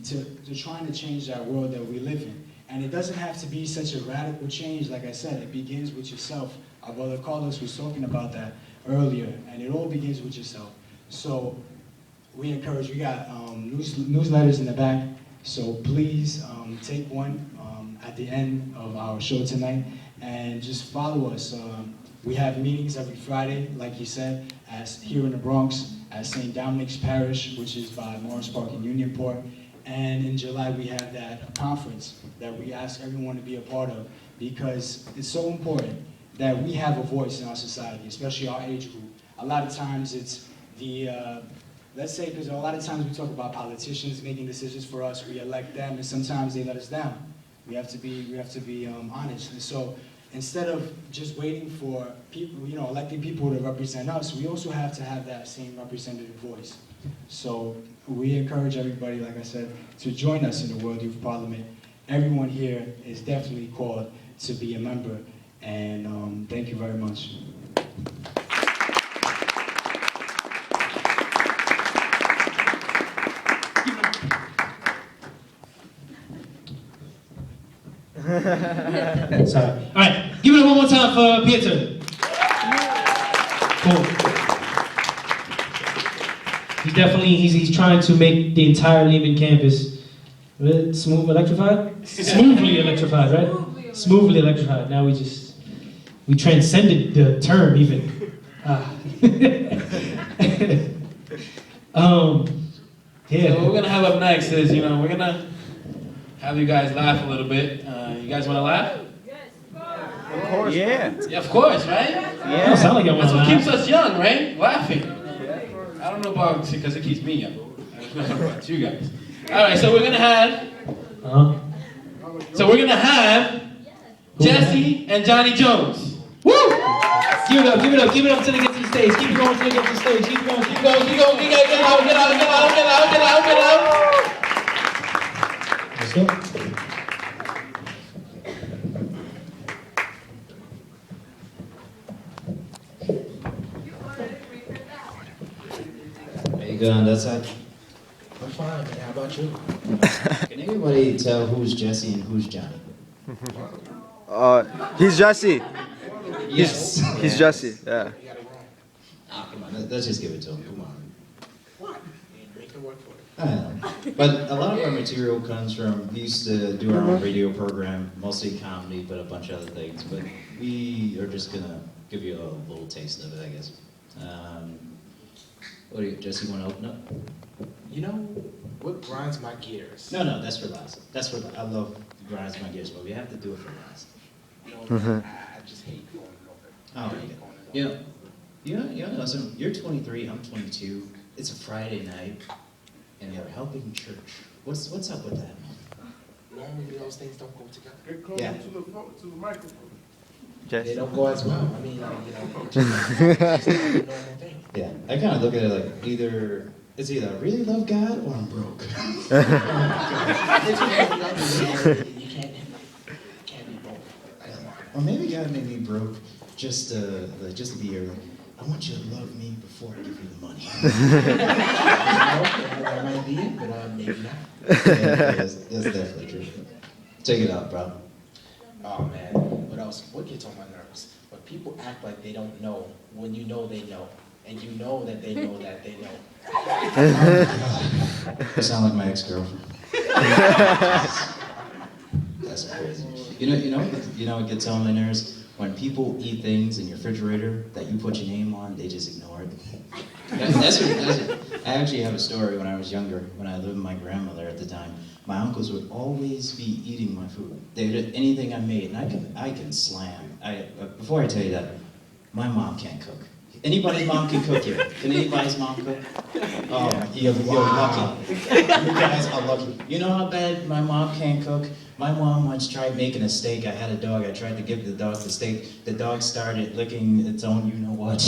to trying to change that world that we live in. And it doesn't have to be such a radical change. Like I said, it begins with yourself. Our brother Carlos was talking about that earlier, and it all begins with yourself. So we encourage, we got newsletters in the back, so please take one at the end of our show tonight, and just follow us. We have meetings every Friday, like he said, here in the Bronx, at St. Dominic's Parish, which is by Morris Park in Unionport. And in July, we have that conference that we ask everyone to be a part of, because it's so important that we have a voice in our society, especially our age group. A lot of times it's let's say, because a lot of times we talk about politicians making decisions for us, we elect them, and sometimes they let us down. We have to be honest. And so instead of just waiting for people, electing people to represent us, we also have to have that same representative voice. So we encourage everybody, like I said, to join us in the World Youth Parliament. Everyone here is definitely called to be a member, and thank you very much. Sorry. All right, give it up one more time for Peter. Cool. He's trying to make the entire Lehman campus smooth electrified? Smoothly electrified, right? Smoothly electrified. Now we transcended the term even. Yeah. So what we're gonna have up next is, we're gonna have you guys laugh a little bit. You guys wanna laugh? Of course. Yeah. Yeah, of course, right? Yeah. Don't sound like I want That's to what laugh. keeps us young, right? Laughing. I don't know about, because it keeps me young. I don't know about you guys. All right, so we're gonna have. So we're gonna have Jesse and Johnny Jones. Woo! Give it up till they get to the stage. Keep it going till they get to the stage. Keep it going. Keep going. Get out. Let's go. Are you good on that side? I'm fine, man. How about you? Can anybody tell who's Jesse and who's Johnny? He's Jesse. Yes. He's Jesse. Yeah. Ah, come on, let's just give it to him. Come on. What? Make it work for it. I know. But a lot of our material comes from, we used to do our own radio program, mostly comedy, but a bunch of other things. But we are just gonna give you a little taste of it, I guess. What do you, Jesse, want to open up? You know what grinds my gears? No, that's for last. I love grinds my gears, but we have to do it for last. I just hate going over. Oh, yeah. So you're 23, I'm 22. It's a Friday night, and you're helping church. What's up with that, man? Normally those things don't go together. Get closer to the microphone. They don't go as well. I mean, it's just not a normal thing. Yeah, I kind of look at it like it's either I really love God or I'm broke. You can't be both. Or maybe God made me broke just to be here. I want you to love me before I give you the money. That might be it, but maybe not. Yeah, that's definitely true. Take it out, bro. Oh man, what gets on my nerves? When people act like they don't know when you know they know, and you know that they know that they know. You sound like my ex-girlfriend. That's crazy. You know what gets on my nerves? When people eat things in your refrigerator that you put your name on, they just ignore it. That's it. I actually have a story when I was younger, when I lived with my grandmother at the time. My uncles would always be eating my food. They would anything I made, and I can slam. Before I tell you that, my mom can't cook. Anybody's mom can cook here. Can anybody's mom cook? Oh, you're lucky. You guys are lucky. You know how bad my mom can't cook? My mom once tried making a steak. I had a dog. I tried to give the dog the steak. The dog started licking its own you-know-what.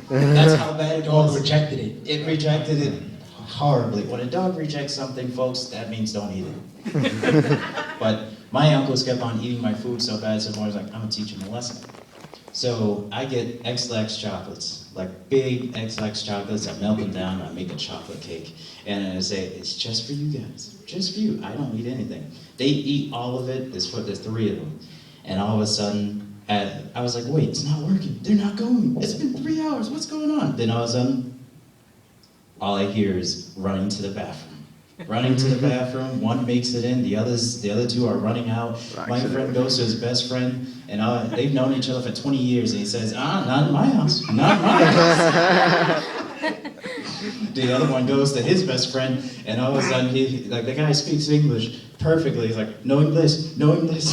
That's how bad it was. Dog rejected it. It rejected it horribly. When a dog rejects something, folks, that means don't eat it. But my uncles kept on eating my food so bad, so I was like, I'm gonna teach them a lesson. So I get X-Lax chocolates, like big X-Lax chocolates. I melt them down, I make a chocolate cake. And I say, it's just for you guys. just for you. I don't eat anything. They eat all of it. There's 3 of them. And all of a sudden, I was like, wait, it's not working. They're not going. It's been 3 hours. What's going on? Then all of a sudden, all I hear is running to the bathroom. Running to the bathroom, one makes it in, the other 2 are running out. My friend goes to his best friend, and they've known each other for 20 years, and he says, not in my house, not in my house. The other one goes to his best friend, and all of a sudden, the guy speaks English perfectly. He's like, no English, no English.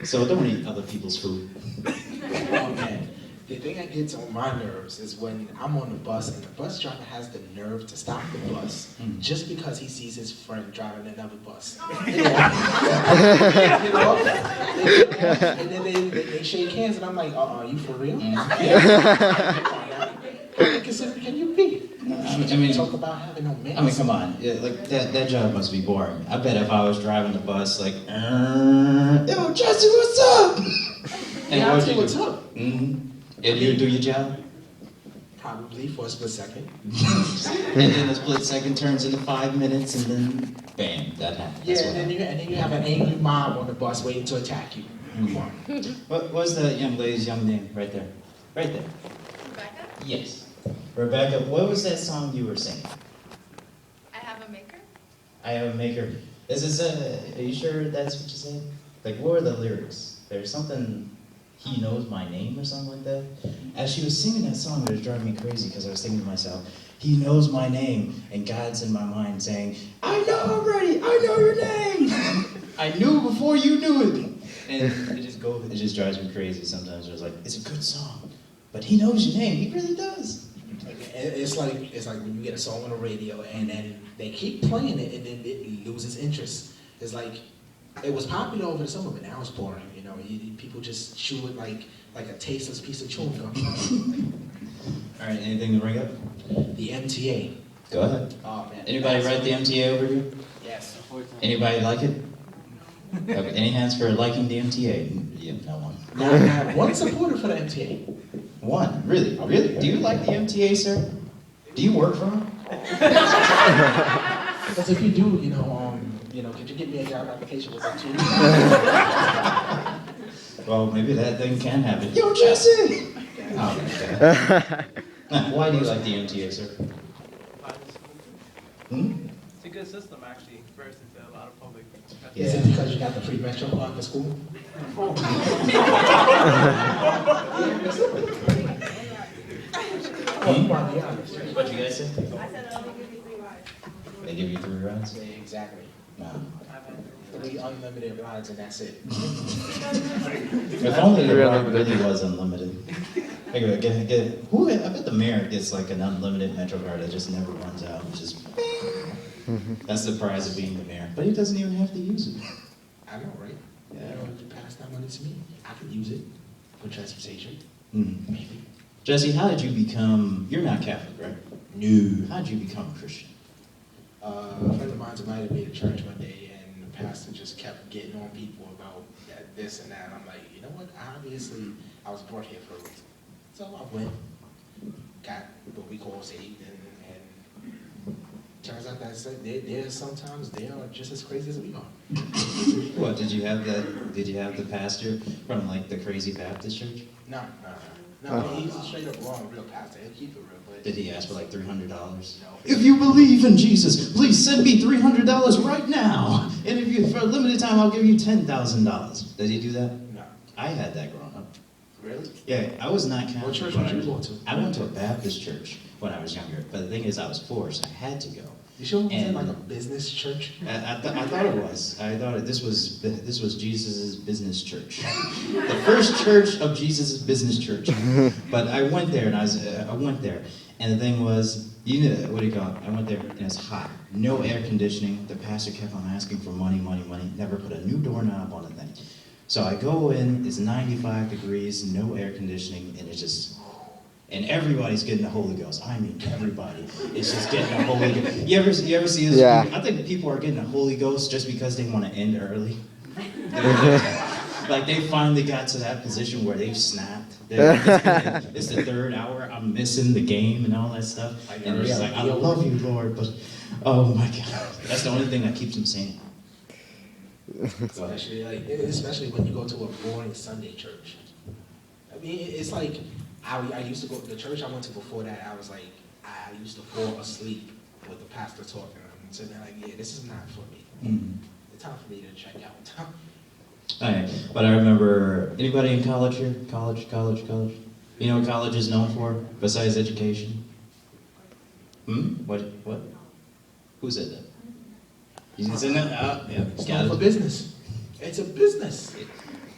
So don't eat other people's food. Oh man, the thing that gets on my nerves is when I'm on the bus and the bus driver has the nerve to stop the bus just because he sees his friend driving another bus. You know? And then they shake hands and I'm like, you for real? Can you be? I mean, talk about having no manners. I mean, come on. Yeah, like that job must be boring. I bet if I was driving the bus, like, yo, Jesse, what's up? And Yeah, I'll what tell you you what's do? up. And you do your job? Probably for a split second. And then the split second turns into 5 minutes, and then, bam, that happens. Yeah, That's what and then you have an angry mom on the bus waiting to attack you. Come on. What was the young lady's young name? Right there. Right there. Rebecca, Yes. Rebecca, what was that song you were singing? I have a maker. I have a maker. Are you sure that's what you said? Like, what were the lyrics? There's something, he knows my name or something like that. As she was singing that song, it was driving me crazy because I was thinking to myself, he knows my name, and God's in my mind saying, I know already, I know your name. I knew before you knew it. And it just drives me crazy sometimes. It's like, it's a good song, but he knows your name, he really does. It's like when you get a song on the radio and then they keep playing it and then it loses interest. It's like it was popular over the summer, but now it's boring. You know, people just chew it like a tasteless piece of chewing gum. All right, anything to bring up? The MTA. Go ahead. Oh man. Anybody write the MTA over here? Yes. Anybody like it? Okay, any hands for liking the MTA? Yeah, no one. Now, one supporter for the MTA. One, really? Really? Do you like the MTA, sir? Do you work for them? Because if you do, could you get me a job application with MTA? Well, maybe that thing can happen. Yo, Jesse! Oh, okay. Why do you like the MTA, sir? It's a good system, actually, versus a lot of public. Is it because you got the free metro card for school? What'd you guys say? They give you 3 rides? Exactly. No. 3 unlimited rides and that's it. If only the ride really was unlimited. I bet the mayor gets like an unlimited Metro card that just never runs out. It's just, that's the prize of being the mayor. But he doesn't even have to use it. I know, right? Yeah. You pass that money to me. I could use it for transportation. Maybe. Jesse, how did you become, you're not Catholic, right? No. How did you become a Christian? A friend of mine invited me to church one day, and the pastor just kept getting on people about this and that. And I'm like, you know what? Obviously, I was brought here for a reason. So I went, got what we call saved, and turns out that they're sometimes they are just as crazy as we are. What, did you have the pastor from like the crazy Baptist church? No, he's a straight up wrong, real pastor. He'll keep it real, but Did he ask for like $300? No. If you believe in Jesus, please send me $300 right now. And if you, for a limited time, I'll give you $10,000. Did he do that? No. I had that growing up. Really? Yeah, I was not Catholic. What church when would you I was- go to? I went to a Baptist church when I was younger, but the thing is, I was forced. I had to go. You sure it wasn't And- like a business church? I thought it was. I thought this was Jesus' business church, the first church of Jesus' business church. But I went there, and I went there, and the thing was, what do you call it? I went there, and it's hot, no air conditioning. The pastor kept on asking for money. Never put a new doorknob on the thing. So I go in. It's 95 degrees, no air conditioning, and it's just. And everybody's getting the Holy Ghost. I mean, everybody is just getting the Holy Ghost. You ever see this? Yeah. I think people are getting the Holy Ghost just because they want to end early. Like they finally got to that position where they've snapped. It's the third hour. I'm missing the game and all that stuff. And they're just like, I love you, Lord, but oh my God, that's the only thing that keeps them sane. Especially when you go to a boring Sunday church. I mean, it's like I used to go to the church I went to before that. I was like, I used to fall asleep with the pastor talking. I'm sitting there like, yeah, this is not for me. Mm-hmm. It's time for me to check out. All right, but I remember, anybody in college here? College? You know what college is known for, besides education? What? Who said that? You said that? Yeah. It's not for business. It's a business.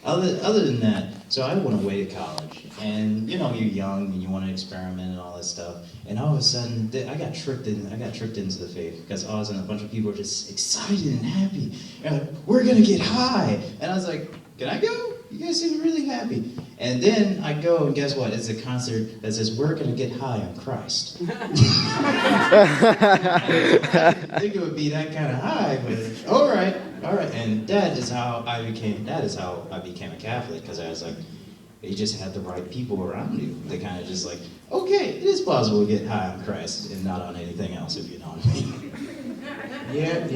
Other than that, so I went away to college, and you know you're young and you want to experiment and all that stuff, and all of a sudden I got tricked into the faith because all of a sudden a bunch of people were just excited and happy. And like, we're gonna get high, and I was like, can I go? You guys seem really happy. And then I go, and guess what? It's a concert that says we're gonna get high on Christ. I didn't think it would be that kind of high, but all right. And that is how I became a Catholic, because I was like, you just had the right people around you. They kind of just like, okay, it is possible to get high on Christ and not on anything else, if you know what I mean. Yeah.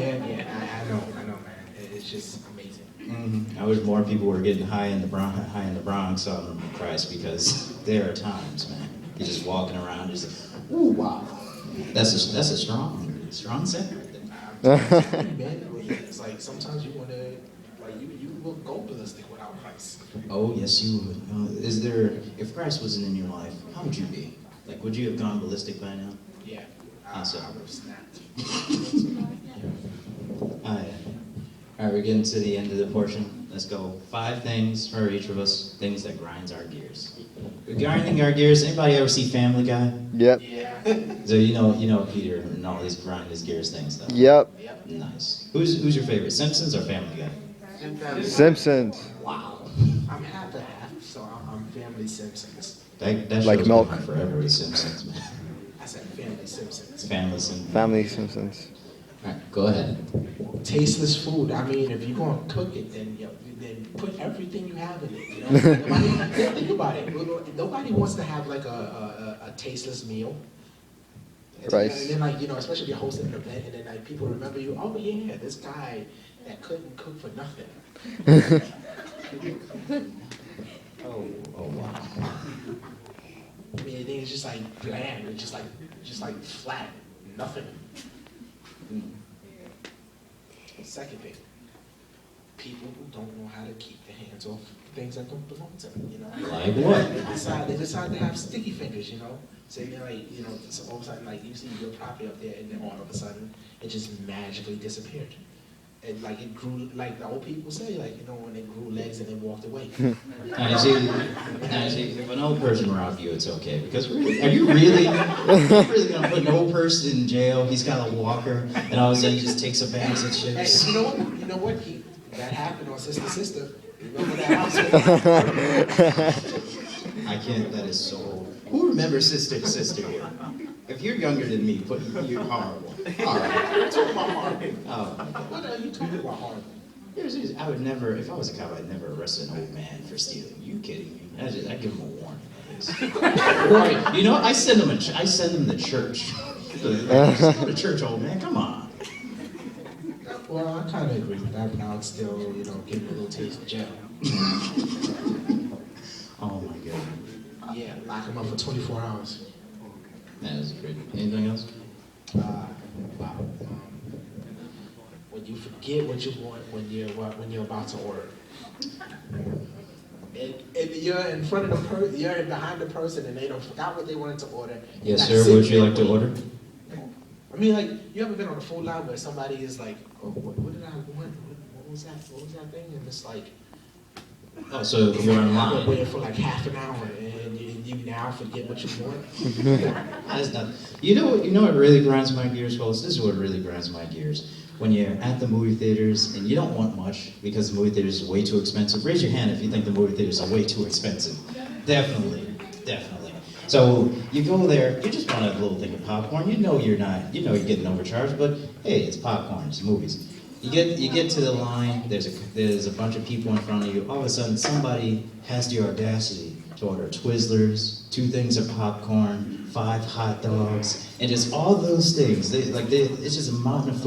I know, man. It's just amazing. Mm-hmm. I wish more people were getting high in the Bronx on Christ, because there are times, man, you're just walking around, just like, ooh, wow. That's a strong set right there. Man, it's like sometimes you want to, like you will go ballistic without Christ. Oh, yes, you would. If Christ wasn't in your life, how would you be? Like, would you have gone ballistic by now? Yeah, I would have snapped. All right, we're getting to the end of the portion. Let's go. 5 things for each of us, things that grinds our gears. Grinding our gears, anybody ever see Family Guy? Yep. Yeah. So you know Peter and all these grind his gears things, though. Yep. Nice. Who's your favorite, Simpsons or Family Guy? Simpsons. Wow. I'm half to half, so I'm Family Simpsons. That Like show's milk. been on forever with Simpsons, man. I said Family Simpsons. Family Simpsons. All right, go ahead. Tasteless food. I mean, if you're gonna cook it, then then put everything you have in it. You know? Think about it. Nobody wants to have like a tasteless meal. Rice. And then like, you know, especially if you're hosting an event and then like people remember you, oh yeah, this guy that couldn't cook for nothing. Oh wow. I mean, it's just like bland, it's just like flat, nothing. Second thing, people who don't know how to keep their hands off things that don't belong to them, you know? Like what? They decide to have sticky fingers, you know? So they're like, you know, so all of a sudden, like, you see your property up there, and then all of a sudden, it just magically disappeared. And like, it grew, like the old people say, like, you know, when they grew legs and they walked away. Now you see, if an old person robbed you, it's okay. Because are you really gonna put an old person in jail? He's got a walker, and all of a sudden he just takes a bag of chips. Hey, you know what? That happened on Sister. Remember that house? I can't. That is so. Who remembers Sister here? If you're younger than me, you're horrible. You're talking about horrible. Oh my God. What are you talking about horrible? I would never, if I was a cop, I'd never arrest an old man for stealing. Are you kidding me? I'd give him a warning. Or, you know, I send them to church. Go to church, old man. Come on. Well, I kind of agree with that, but I would still, you know, give him a little taste of jail. Oh my God. Yeah, lock him up for 24 hours. That is great. Anything else? Wow. When you forget what you want when you're about to order. And you're in front of the person, you're behind the person, and they don't forgot what they wanted to order. Yes, sir. What would you like to order? I mean, like, you ever been on a food line where somebody is like, oh, what did I want? What was that? What was that thing? And it's like, oh, so you're in I've been line. waiting for like half an hour, and you now forget what you want. That's not. You know what really grinds my gears, folks? This is what really grinds my gears. When you're at the movie theaters and you don't want much because the movie theaters are way too expensive. Raise your hand if you think the movie theaters are way too expensive. Definitely. So you go there, you just want a little thing of popcorn. You know you're getting overcharged, but hey, it's popcorn, it's movies. You get to the line. There's a bunch of people in front of you. All of a sudden, somebody has the audacity to order Twizzlers, 2 things of popcorn, 5 hot dogs, and just all those things. It's just a mountain of food.